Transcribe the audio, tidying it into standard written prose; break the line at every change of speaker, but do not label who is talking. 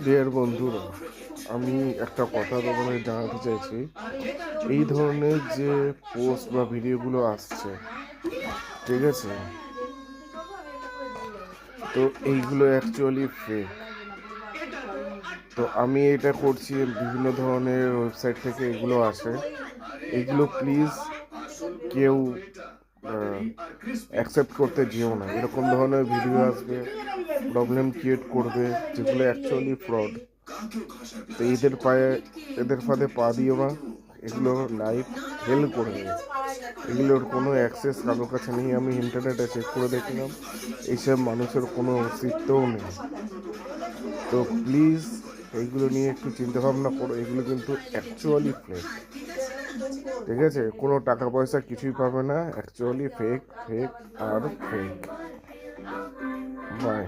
Deer বন্ধুরা, আমি একটা কথা তোমাদের জানাতে চাইছি। এই ধরনের যে পোস্ট বা ভিডিওগুলো আসছে, ঠিক আছে, তো এইগুলো অ্যাকচুয়ালি ফেক। তো আমি এটা করছি, বিভিন্ন ধরনের ওয়েবসাইট থেকে এগুলো আসে। এগুলো প্লিজ কেউ অ্যাকসেপ্ট করতে যেও না। এরকম ধরনের ভিডিও আসবে, প্রবলেম ক্রিয়েট করবে, যেগুলো অ্যাকচুয়ালি ফ্রড। তো এদের ফাঁদে পা দিও না। এগুলো লাইফ হেল করে দেবে। এগুলোর কোনো অ্যাক্সেস কারোর কাছে নেই। আমি ইন্টারনেটে চেক করে দেখলাম, এইসব মানুষের কোনো অস্তিত্বও নেই। তো প্লিজ এইগুলো নিয়ে একটু চিন্তা ভাবনা করো। এগুলো কিন্তু অ্যাকচুয়ালি ফেক, ঠিক আছে? কোনো টাকা পয়সা কিছুই পাবে না। অ্যাকচুয়ালি ফেক, ফেক আর ফেক। বাই।